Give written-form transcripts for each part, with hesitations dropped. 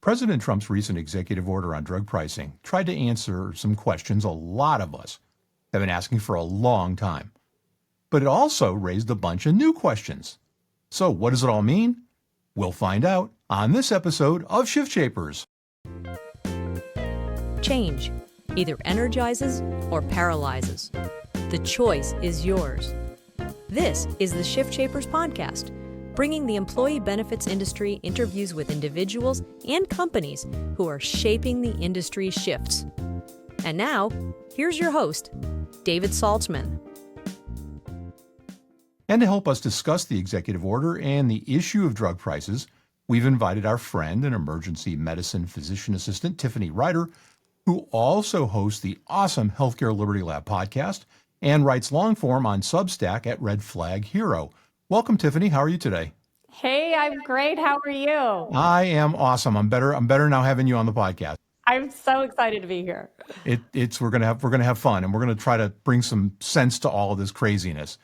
President Trump's recent executive order on drug pricing tried to answer some questions a lot of us have been asking for a long time. But it also raised a bunch of new questions. So what does it all mean? We'll find out on this episode of ShiftShapers. Change either energizes or paralyzes. The choice is yours. This is the ShiftShapers podcast, bringing the employee benefits industry interviews with individuals and companies who are shaping the industry's shifts. And now, here's your host, David Saltzman. And to help us discuss the executive order and the issue of drug prices, we've invited our friend and emergency medicine physician assistant, Tiffany Ryder, who also hosts the awesome Healthcare Liberty Lab podcast and writes long form on Substack at Red Flag Hero. Welcome, Tiffany. How are you today? Hey, I'm great. How are you? I am awesome. I'm better now having you on the podcast. I'm so excited to be here. We're gonna have fun, and we're gonna try to bring some sense to all of this craziness.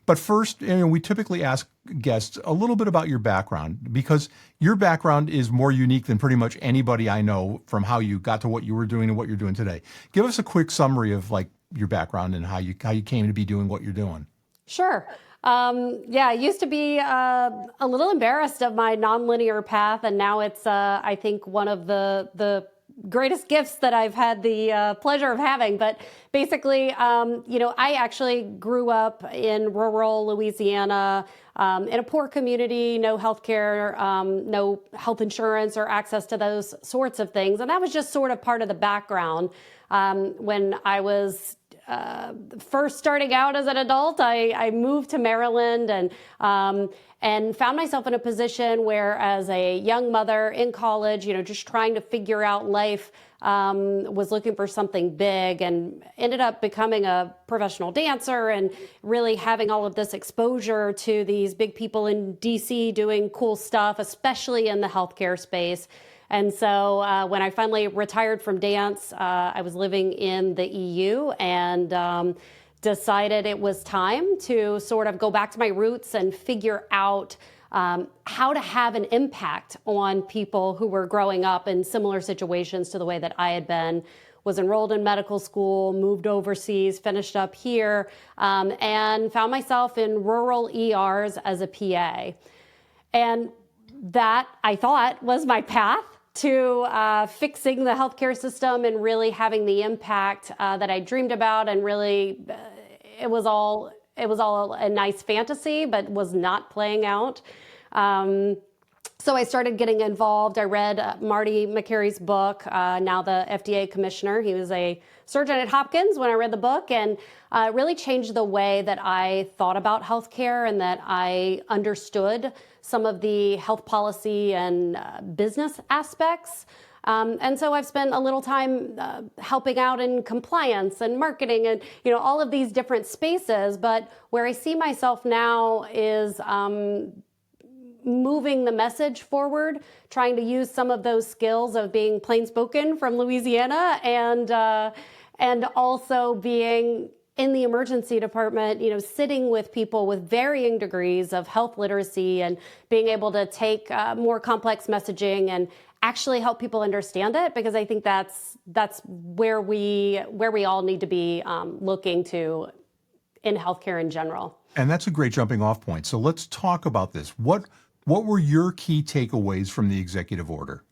But first, we typically ask guests a little bit about your background, because your background is more unique than pretty much anybody I know, from how you got to what you were doing and what you're doing today. Give us a quick summary of your background and how you came to be doing what you're doing. Sure. I used to be a little embarrassed of my nonlinear path, and now it's I think one of the greatest gifts that I've had the pleasure of having. But basically, I actually grew up in rural Louisiana, in a poor community, no healthcare, no health insurance or access to those sorts of things. And that was just sort of part of the background. When I was first starting out as an adult, I moved to Maryland and found myself in a position where, as a young mother in college, just trying to figure out life, was looking for something big, and ended up becoming a professional dancer and really having all of this exposure to these big people in DC doing cool stuff, especially in the healthcare space. And so when I finally retired from dance, I was living in the EU and decided it was time to sort of go back to my roots and figure out how to have an impact on people who were growing up in similar situations to the way that I had been. Was enrolled in medical school, moved overseas, finished up here, and found myself in rural ERs as a PA. And that, I thought, was my path to fixing the healthcare system and really having the impact that I dreamed about. And really, it was all a nice fantasy, but was not playing out. So I started getting involved. I read Marty McCary's book, now the FDA commissioner. He was a surgeon at Hopkins when I read the book, and really changed the way that I thought about healthcare and that I understood some of the health policy and business aspects. And so I've spent a little time helping out in compliance and marketing and, all of these different spaces. But where I see myself now is moving the message forward, trying to use some of those skills of being plain spoken from Louisiana and also being in the emergency department, sitting with people with varying degrees of health literacy and being able to take more complex messaging and actually help people understand it, because I think that's where we all need to be looking to in healthcare in general. And that's a great jumping off point. So let's talk about this. What were your key takeaways from the executive order?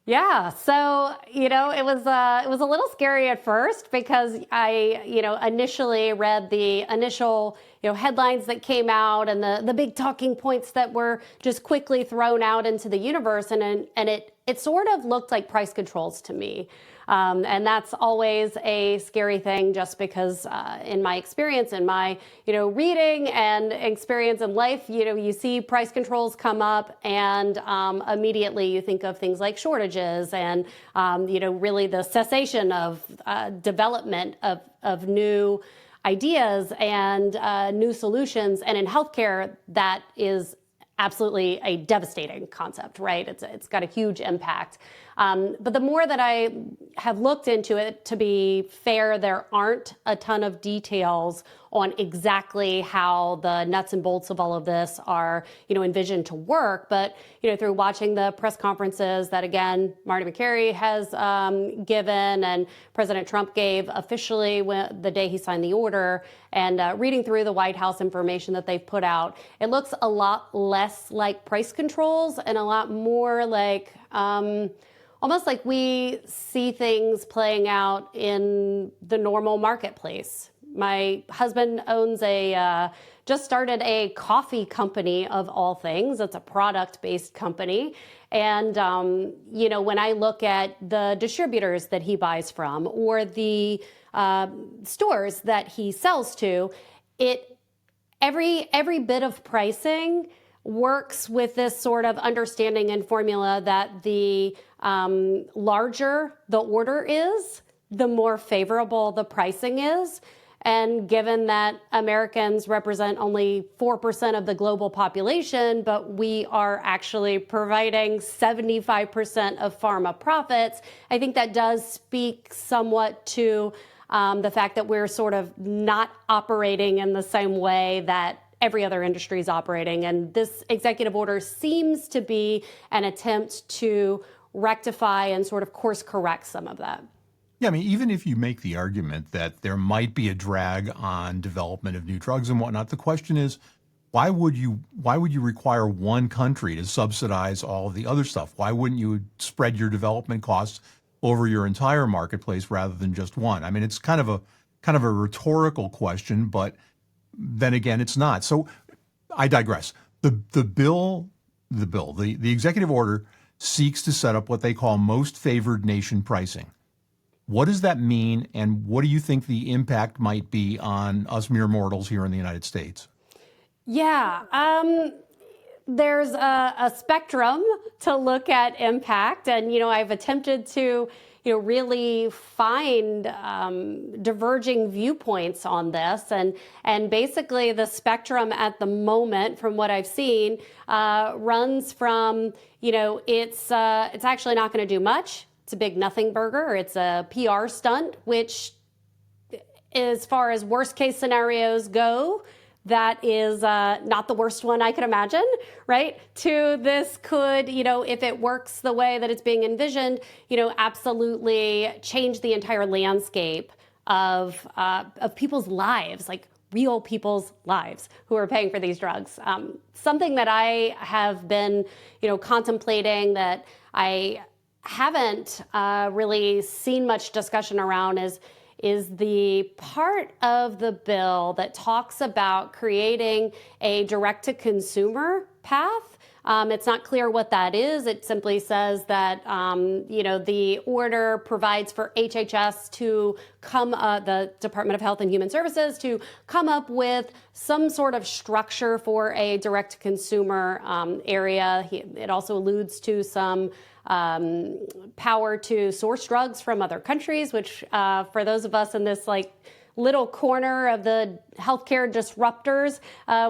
Yeah, so, it was a little scary at first, because I, initially read the initial, headlines that came out and the big talking points that were just quickly thrown out into the universe. And it sort of looked like price controls to me. And that's always a scary thing, just because in my experience, in my, reading and experience in life, you see price controls come up and immediately you think of things like shortages and, really the cessation of development of new ideas and new solutions. And in healthcare, that is absolutely a devastating concept, right? It's got a huge impact. But the more that I have looked into it, to be fair, there aren't a ton of details on exactly how the nuts and bolts of all of this are, envisioned to work. But, through watching the press conferences that, again, Marty McCary has given and President Trump gave officially the day he signed the order, and reading through the White House information that they've put out, it looks a lot less like price controls and a lot more like almost like we see things playing out in the normal marketplace. My husband owns just started a coffee company of all things. It's a product-based company. And, when I look at the distributors that he buys from or the stores that he sells to, every bit of pricing works with this sort of understanding and formula that the larger the order is, the more favorable the pricing is. And given that Americans represent only 4% of the global population, but we are actually providing 75% of pharma profits, I think that does speak somewhat to the fact that we're sort of not operating in the same way that every other industry is operating. And this executive order seems to be an attempt to rectify and sort of course correct some of that. Yeah, I mean, even if you make the argument that there might be a drag on development of new drugs and whatnot, the question is, why would you require one country to subsidize all of the other stuff? Why wouldn't you spread your development costs over your entire marketplace rather than just one? I mean, it's kind of a rhetorical question, but then again, it's not. So I digress. The executive order seeks to set up what they call most favored nation pricing. What does that mean, and what do you think the impact might be on us mere mortals here in the United States? Yeah, there's a spectrum to look at impact, and I've attempted to really find diverging viewpoints on this, and basically the spectrum at the moment, from what I've seen, runs from it's actually not going to do much. It's a big nothing burger, or it's a PR stunt, which, as far as worst case scenarios go, that is not the worst one I could imagine, right? To this could, if it works the way that it's being envisioned, absolutely change the entire landscape of people's lives, like real people's lives who are paying for these drugs. Something that I have been, contemplating that I haven't really seen much discussion around is the part of the bill that talks about creating a direct-to-consumer path. It's not clear what that is. It simply says that, the order provides for HHS to the Department of Health and Human Services, to come up with some sort of structure for a direct-to-consumer area. It also alludes to some power to source drugs from other countries, which for those of us in this little corner of the healthcare disruptors,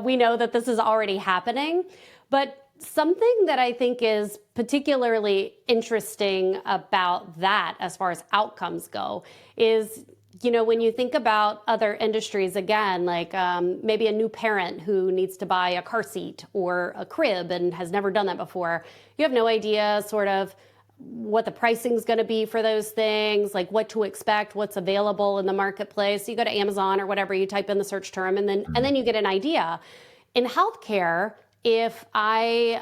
we know that this is already happening. But something that I think is particularly interesting about that, as far as outcomes go, is when you think about other industries, again, like maybe a new parent who needs to buy a car seat or a crib and has never done that before, you have no idea sort of what the pricing is going to be for those things, like what to expect, what's available in the marketplace. You go to Amazon or whatever, you type in the search term, and then you get an idea. In healthcare, if I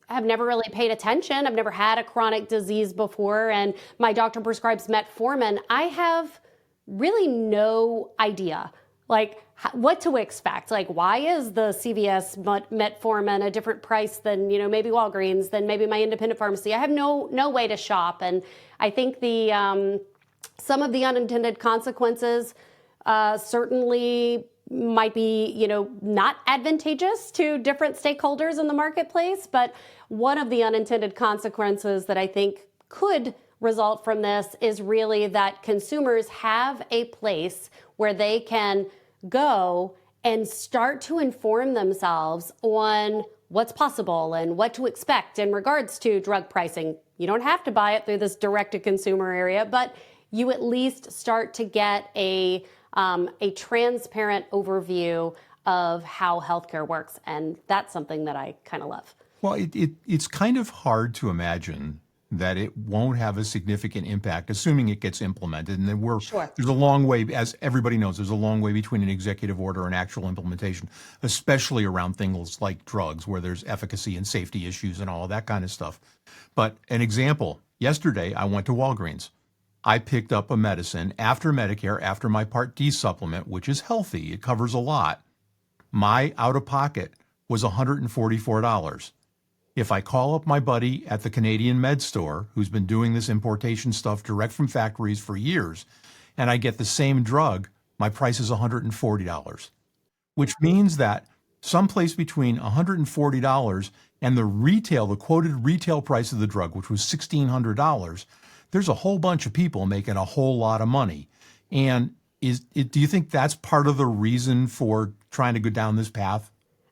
have never really paid attention, I've never had a chronic disease before, and my doctor prescribes metformin, I have really no idea what to expect. Why is the CVS metformin a different price than maybe Walgreens, than maybe my independent pharmacy? I have no way to shop, and I think the some of the unintended consequences certainly might be not advantageous to different stakeholders in the marketplace. But one of the unintended consequences that I think could result from this is really that consumers have a place where they can go and start to inform themselves on what's possible and what to expect in regards to drug pricing. You don't have to buy it through this direct-to-consumer area, but you at least start to get a a transparent overview of how healthcare works. And that's something that I kind of love. Well, it's kind of hard to imagine that it won't have a significant impact, assuming it gets implemented. And then there's a long way, as everybody knows, there's a long way between an executive order and actual implementation, especially around things like drugs, where there's efficacy and safety issues and all of that kind of stuff. But an example, yesterday I went to Walgreens. I picked up a medicine after Medicare, after my Part D supplement, which is healthy. It covers a lot. My out-of-pocket was $144. If I call up my buddy at the Canadian Med Store, who's been doing this importation stuff direct from factories for years, and I get the same drug, my price is $140, which means that someplace between $140 and the quoted retail price of the drug, which was $1,600, there's a whole bunch of people making a whole lot of money. And do you think that's part of the reason for trying to go down this path?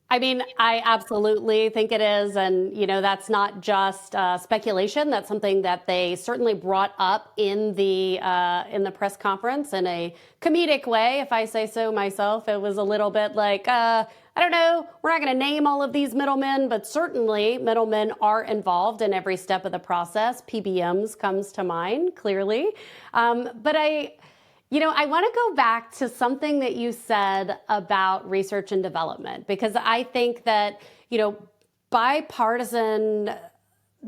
I mean, I absolutely think it is. And, that's not just speculation. That's something that they certainly brought up in the press conference in a comedic way, if I say so myself. It was a little bit like, I don't know, we're not going to name all of these middlemen, but certainly middlemen are involved in every step of the process. PBMs comes to mind, clearly. But I want to go back to something that you said about research and development, because I think that, bipartisan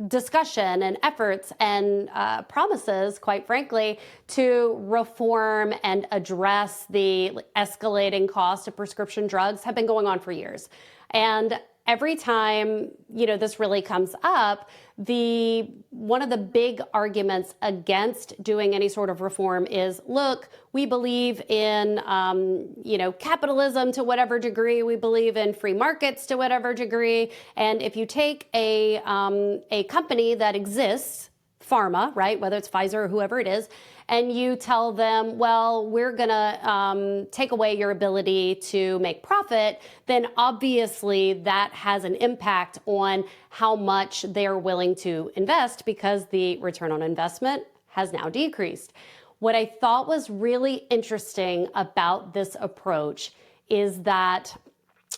discussion and efforts and promises, quite frankly, to reform and address the escalating cost of prescription drugs have been going on for years. And every time, this really comes up, one of the big arguments against doing any sort of reform is, look, we believe in, capitalism to whatever degree, we believe in free markets to whatever degree. And if you take a company that exists, pharma, right, whether it's Pfizer or whoever it is, and you tell them, well, we're going to take away your ability to make profit, then obviously that has an impact on how much they're willing to invest, because the return on investment has now decreased. What I thought was really interesting about this approach is that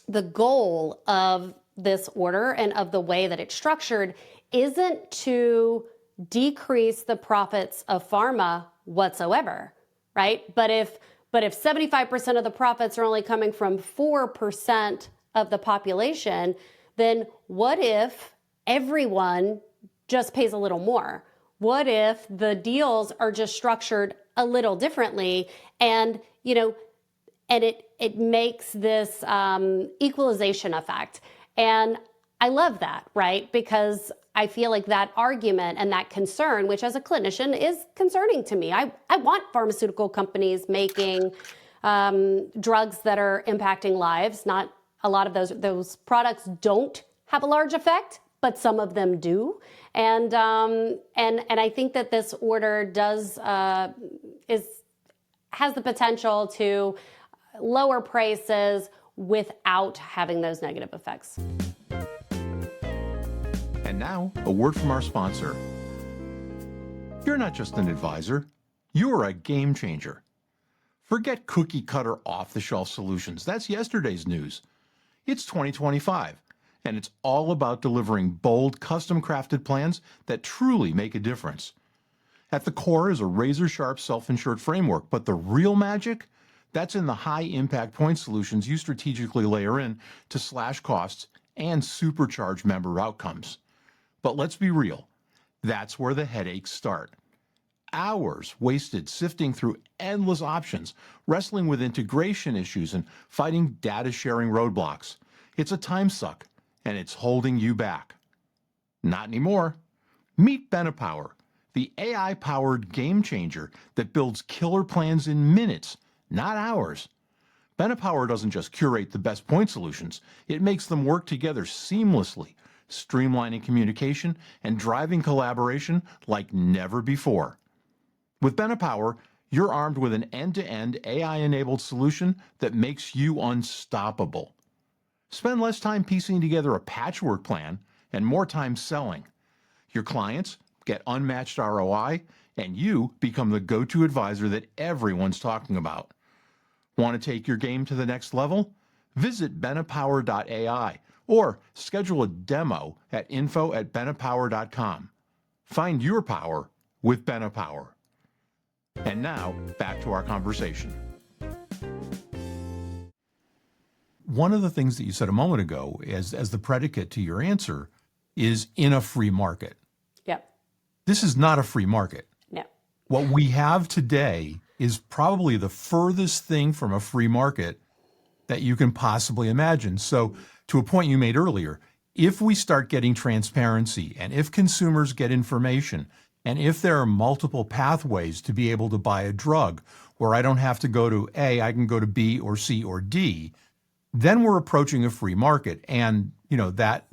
the goal of this order and of the way that it's structured isn't to decrease the profits of pharma whatsoever, right? But if 75% of the profits are only coming from 4% of the population, then what if everyone just pays a little more? What if the deals are just structured a little differently, and it makes this equalization effect? And I love that, right? Because I feel like that argument and that concern, which as a clinician is concerning to me. I want pharmaceutical companies making drugs that are impacting lives. Not a lot of those products don't have a large effect, but some of them do. And I think that this order has the potential to lower prices without having those negative effects. And now, a word from our sponsor. You're not just an advisor, you're a game changer. Forget cookie-cutter off-the-shelf solutions. That's yesterday's news. It's 2025, and it's all about delivering bold, custom-crafted plans that truly make a difference. At the core is a razor-sharp self-insured framework, but the real magic? That's in the high-impact point solutions you strategically layer in to slash costs and supercharge member outcomes. But let's be real, that's where the headaches start. Hours wasted sifting through endless options, wrestling with integration issues, and fighting data sharing roadblocks. It's a time suck, and it's holding you back. Not anymore. Meet BenePower, the AI-powered game changer that builds killer plans in minutes, not hours. BenePower doesn't just curate the best point solutions, it makes them work together seamlessly, streamlining communication and driving collaboration like never before. With BenePower, you're armed with an end-to-end AI-enabled solution that makes you unstoppable. Spend less time piecing together a patchwork plan and more time selling. Your clients get unmatched ROI, and you become the go-to advisor that everyone's talking about. Want to take your game to the next level? Visit BenePower.ai or schedule a demo at info@BenePower.com. Find your power with BenePower. And now, back to our conversation. One of the things that you said a moment ago as the predicate to your answer is in a free market. Yep. This is not a free market. No. What we have today is probably the furthest thing from a free market that you can possibly imagine. So to a point you made earlier, if we start getting transparency and if consumers get information and if there are multiple pathways to be able to buy a drug where I don't have to go to A, I can go to B or C or D, then we're approaching a free market. And that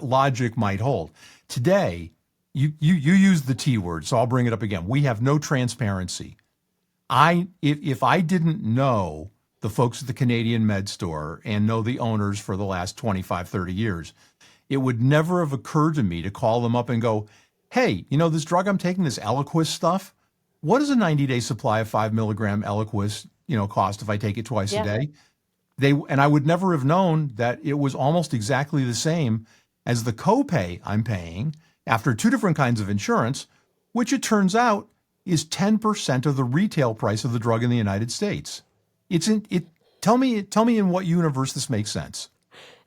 logic might hold. Today, you use the T word, so I'll bring it up again. We have no transparency. If I didn't know the folks at the Canadian Med Store and know the owners for the last 25, 30 years, it would never have occurred to me to call them up and go, hey, this drug I'm taking, this Eliquis stuff, what does a 90-day supply of 5 milligram Eliquis, cost if I take it twice a day? And I would never have known that it was almost exactly the same as the copay I'm paying after two different kinds of insurance, which it turns out is 10% of the retail price of the drug in the United States. Tell me in what universe this makes sense.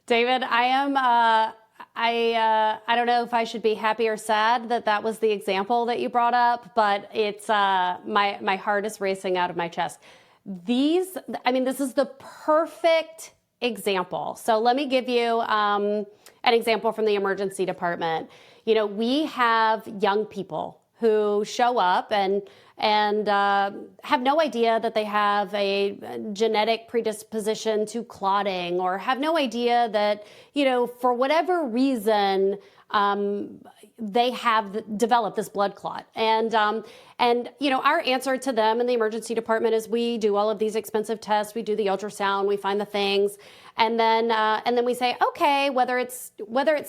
David, I am, I don't know if I should be happy or sad that was the example that you brought up, but it's, my heart is racing out of my chest. This is the perfect example. So let me give you an example from the emergency department. We have young people who show up and have no idea that they have a genetic predisposition to clotting, or have no idea that, for whatever reason, they have developed this blood clot. And our answer to them in the emergency department is we do all of these expensive tests. We do the ultrasound, we find the things. And then we say, okay, whether it's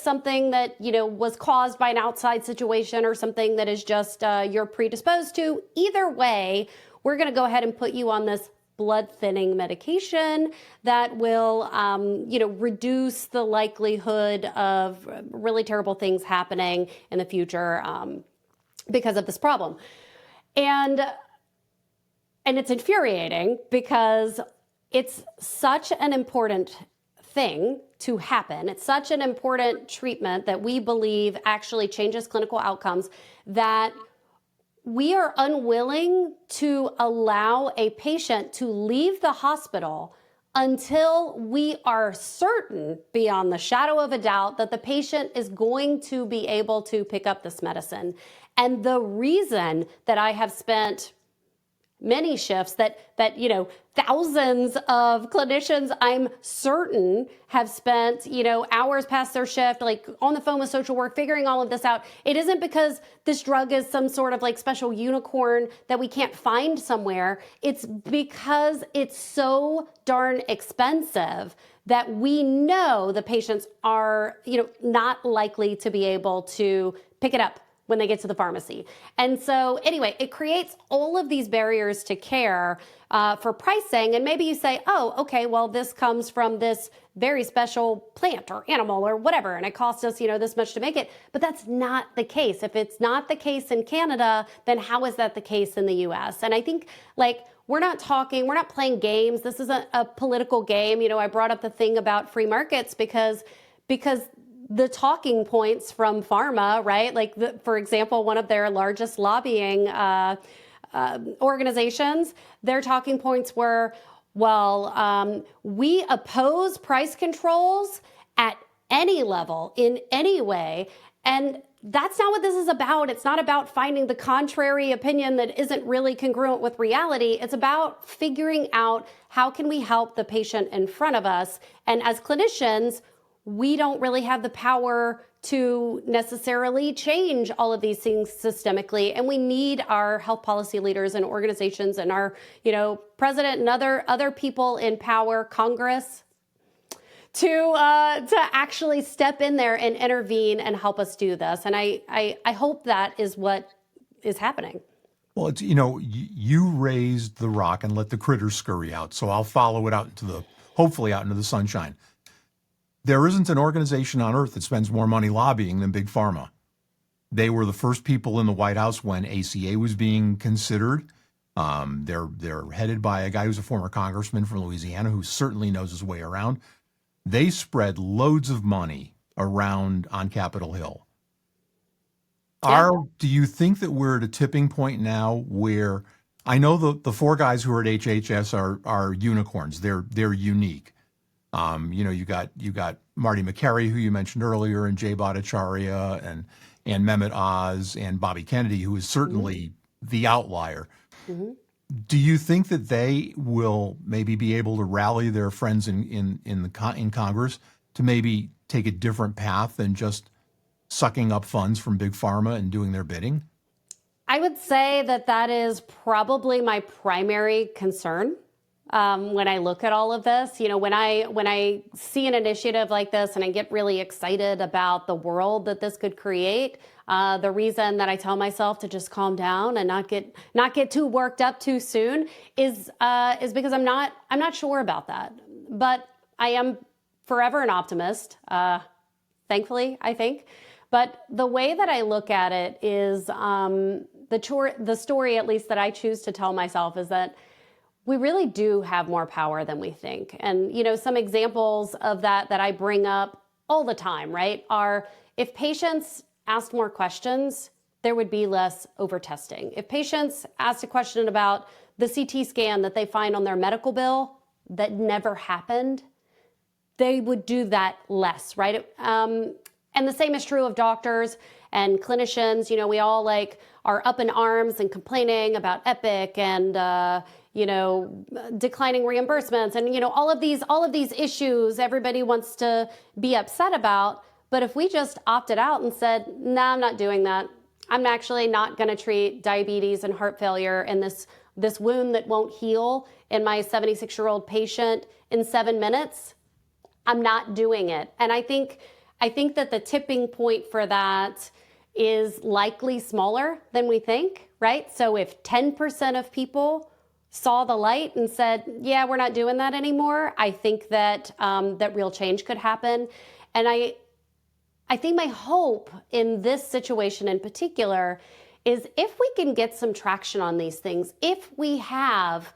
something that, was caused by an outside situation or something that is just, you're predisposed to, either way, we're going to go ahead and put you on this blood thinning medication that will, reduce the likelihood of really terrible things happening in the future because of this problem. And it's infuriating because it's such an important thing to happen. It's such an important treatment that we believe actually changes clinical outcomes that we are unwilling to allow a patient to leave the hospital until we are certain, beyond the shadow of a doubt, that the patient is going to be able to pick up this medicine. And the reason that I have spent many shifts that thousands of clinicians, I'm certain, have spent, hours past their shift, like on the phone with social work, figuring all of this out. It isn't because this drug is some sort of like special unicorn that we can't find somewhere. It's because it's so darn expensive that we know the patients are, not likely to be able to pick it up when they get to the pharmacy. And so anyway, it creates all of these barriers to care for pricing. And maybe you say, oh, okay, well, this comes from this very special plant or animal or whatever, and it costs us, this much to make it. But that's not the case. If it's not the case in Canada, then how is that the case in the US? And I think we're not playing games. This isn't a political game. I brought up the thing about free markets because the talking points from pharma, right? For example, one of their largest lobbying organizations, their talking points were, we oppose price controls at any level, in any way. And that's not what this is about. It's not about finding the contrary opinion that isn't really congruent with reality. It's about figuring out how can we help the patient in front of us. And as clinicians, we don't really have the power to necessarily change all of these things systemically. And we need our health policy leaders and organizations and our, president and other people in power, Congress, to actually step in there and intervene and help us do this. And I hope that is what is happening. Well, it's, you raised the rock and let the critters scurry out. So I'll follow it out hopefully out into the sunshine. There isn't an organization on earth that spends more money lobbying than Big Pharma. They were the first people in the White House when ACA was being considered. They're headed by a guy who's a former congressman from Louisiana who certainly knows his way around. They spread loads of money around on Capitol Hill. Yeah. Do you think that we're at a tipping point now where I know the four guys who are at HHS are unicorns. They're unique. You got Marty McCary, who you mentioned earlier, and Jay Bhattacharya, and Mehmet Oz, and Bobby Kennedy, who is certainly the outlier. Mm-hmm. Do you think that they will maybe be able to rally their friends in Congress to maybe take a different path than just sucking up funds from Big Pharma and doing their bidding? I would say that is probably my primary concern when I look at all of this. When I see an initiative like this and I get really excited about the world that this could create, the reason that I tell myself to just calm down and not get too worked up too soon is because I'm not sure about that. But I am forever an optimist, thankfully, I think. But the way that I look at it is the story, at least that I choose to tell myself, is that we really do have more power than we think. And, some examples of that I bring up all the time, right, are if patients asked more questions, there would be less over-testing. If patients asked a question about the CT scan that they find on their medical bill that never happened, they would do that less, right? And the same is true of doctors and clinicians. We all are up in arms and complaining about Epic and, declining reimbursements and, all of these issues everybody wants to be upset about. But if we just opted out and said, no, I'm not doing that. I'm actually not going to treat diabetes and heart failure and this wound that won't heal in my 76-year-old patient in 7 minutes. I'm not doing it. And I think that the tipping point for that is likely smaller than we think, right? So if 10% of people saw the light and said, yeah, we're not doing that anymore, I think that that real change could happen. And I think my hope in this situation in particular is if we can get some traction on these things, if we have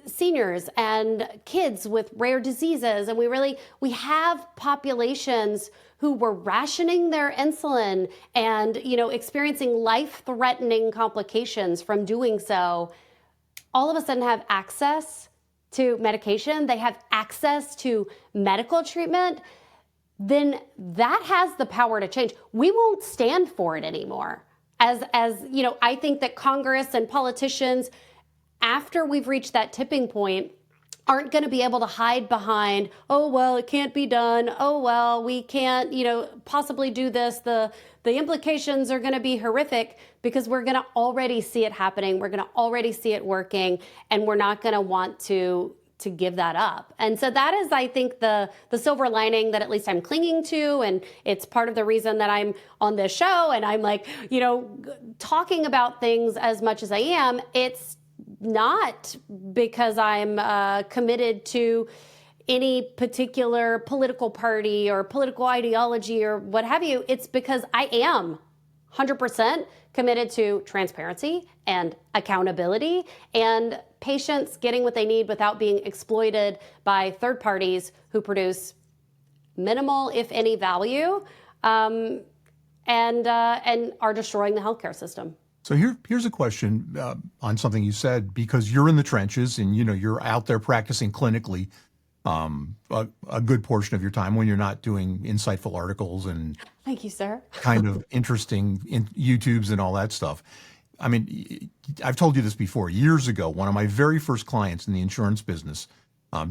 seniors and kids with rare diseases, and we have populations who were rationing their insulin and, experiencing life-threatening complications from doing so, all of a sudden have access to medication, they have access to medical treatment, then that has the power to change. We won't stand for it anymore. I think that Congress and politicians, after we've reached that tipping point, aren't going to be able to hide behind, oh, well, it can't be done. Oh, well, we can't, possibly do this. The implications are going to be horrific because we're going to already see it happening. We're going to already see it working, and we're not going to want to give that up. And so that is, I think, the silver lining that at least I'm clinging to. And it's part of the reason that I'm on this show and I'm talking about things as much as I am. It's not because I'm committed to any particular political party or political ideology or what have you. It's because I am 100% committed to transparency and accountability and patients getting what they need without being exploited by third parties who produce minimal, if any, value and are destroying the healthcare system. So here's a question on something you said, because you're in the trenches and you're out there practicing clinically a good portion of your time when you're not doing insightful articles and thank you, sir. kind of interesting YouTubes and all that stuff. I mean, I've told you this before. Years ago, one of my very first clients in the insurance business,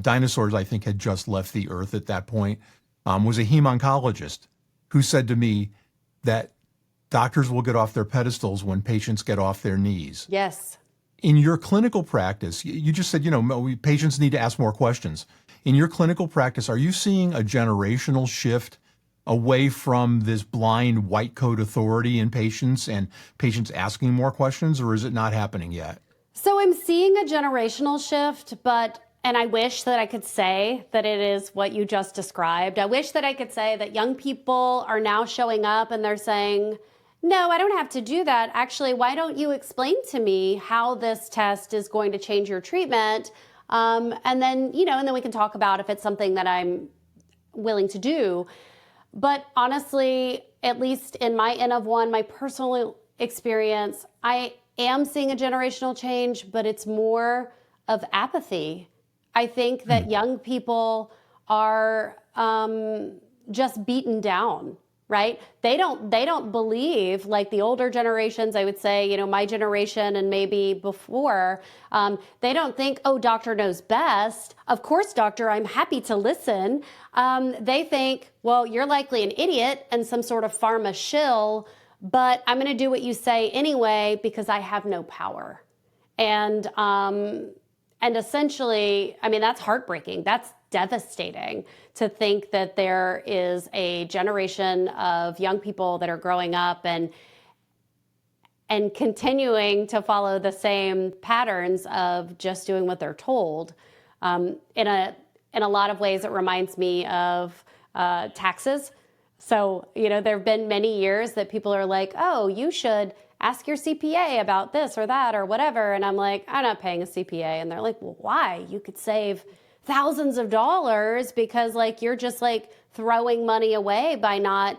dinosaurs I think had just left the earth at that point, was a heme-oncologist who said to me that doctors will get off their pedestals when patients get off their knees. Yes. In your clinical practice, you just said, patients need to ask more questions. In your clinical practice, are you seeing a generational shift away from this blind white coat authority in patients and patients asking more questions, or is it not happening yet? So I'm seeing a generational shift, and I wish that I could say that it is what you just described. I wish that I could say that young people are now showing up and they're saying, no, I don't have to do that. Actually, why don't you explain to me how this test is going to change your treatment? And then we can talk about if it's something that I'm willing to do. But honestly, at least in my N of one, my personal experience, I am seeing a generational change, but it's more of apathy. I think that young people are just beaten down, right? They don't believe like the older generations, I would say, my generation and maybe before, they don't think, oh, doctor knows best. Of course, doctor, I'm happy to listen. They think, well, you're likely an idiot and some sort of pharma shill, but I'm going to do what you say anyway because I have no power. And essentially, I mean, that's heartbreaking. That's devastating to think that there is a generation of young people that are growing up and continuing to follow the same patterns of just doing what they're told. In a lot of ways, it reminds me of taxes. So, there have been many years that people are like, oh, you should ask your CPA about this or that or whatever. And I'm like, I'm not paying a CPA. And they're like, well, why? You could save thousands of dollars because you're just throwing money away by not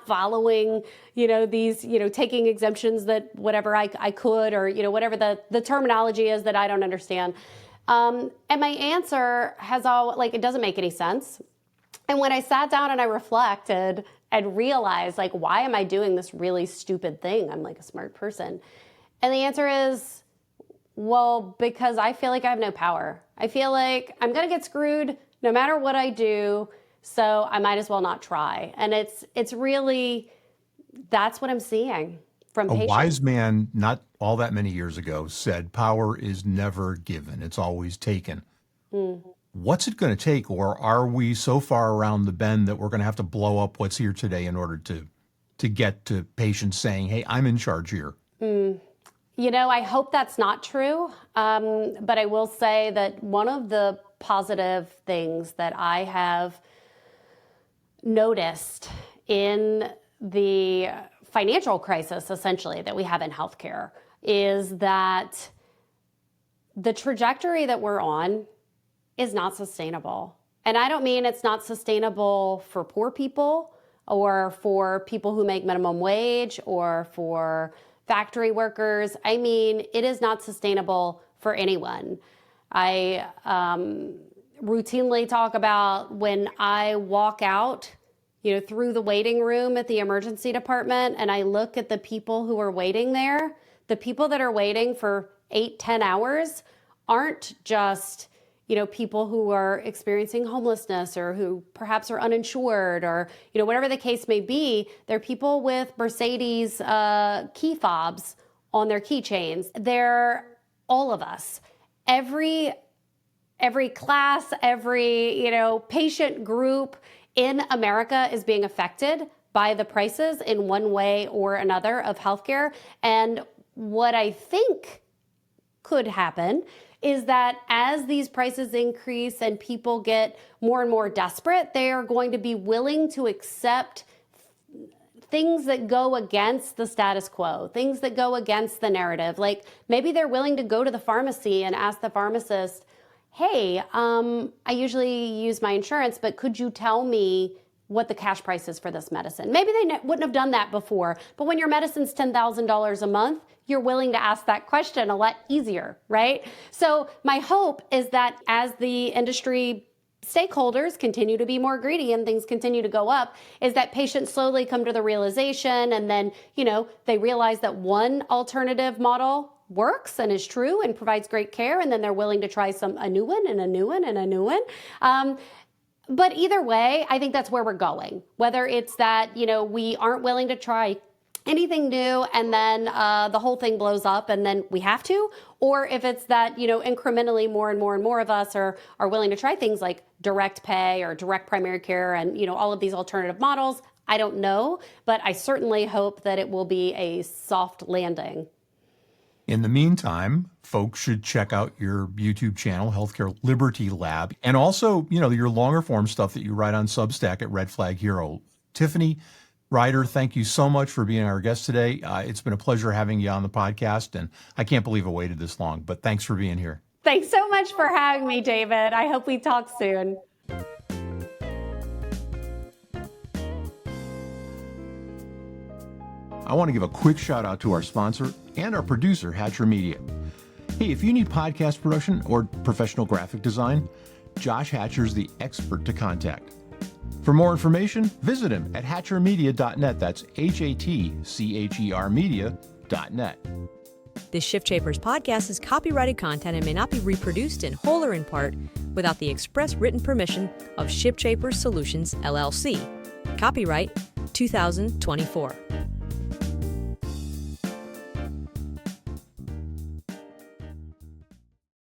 following, these, taking exemptions that whatever I could, or, whatever the terminology is that I don't understand. And my answer has it doesn't make any sense. And when I sat down and I reflected and realized, why am I doing this really stupid thing? I'm a smart person. And the answer is, well, because I feel like I have no power. I feel like I'm going to get screwed no matter what I do, so I might as well not try. And it's really, that's what I'm seeing from patients. A wise man not all that many years ago said, power is never given, it's always taken. What's it going to take, or are we so far around the bend that we're going to have to blow up what's here today in order to get to patients saying, hey, I'm in charge here? I hope that's not true. But I will say that one of the positive things that I have noticed in the financial crisis, essentially, that we have in healthcare is that the trajectory that we're on is not sustainable. And I don't mean it's not sustainable for poor people or for people who make minimum wage or for factory workers. I mean, it is not sustainable for anyone. I routinely talk about when I walk out, through the waiting room at the emergency department and I look at the people who are waiting there, the people that are waiting for 8-10 hours aren't just people who are experiencing homelessness or who perhaps are uninsured or, whatever the case may be. They're people with Mercedes key fobs on their keychains. They're all of us. Every class, every, patient group in America is being affected by the prices in one way or another of healthcare. And what I think could happen is that as these prices increase and people get more and more desperate, they are going to be willing to accept things that go against the status quo, things that go against the narrative. Maybe they're willing to go to the pharmacy and ask the pharmacist, hey, I usually use my insurance, but could you tell me what the cash price is for this medicine? Maybe they wouldn't have done that before, but when your medicine's $10,000 a month, you're willing to ask that question a lot easier, right? So my hope is that as the industry stakeholders continue to be more greedy and things continue to go up, is that patients slowly come to the realization and then, they realize that one alternative model works and is true and provides great care, and then they're willing to try a new one and a new one and a new one. But either way, I think that's where we're going. Whether it's that, we aren't willing to try anything new and then the whole thing blows up and then we have to, or if it's that, incrementally more and more and more of us are willing to try things like direct pay or direct primary care and, all of these alternative models. I don't know, but I certainly hope that it will be a soft landing. In the meantime, folks should check out your YouTube channel, Healthcare Liberty Lab, and also, your longer form stuff that you write on Substack at Red Flag Hero. Tiffany Ryder, thank you so much for being our guest today. It's been a pleasure having you on the podcast, and I can't believe I waited this long, but thanks for being here. Thanks so much for having me, David. I hope we talk soon. I want to give a quick shout out to our sponsor and our producer, Hatcher Media. Hey, if you need podcast production or professional graphic design, Josh Hatcher's the expert to contact. For more information, visit him at hatchermedia.net. That's HATCHER media.net. This ShiftShapers podcast is copyrighted content and may not be reproduced in whole or in part without the express written permission of ShiftShapers Solutions, LLC. Copyright 2024.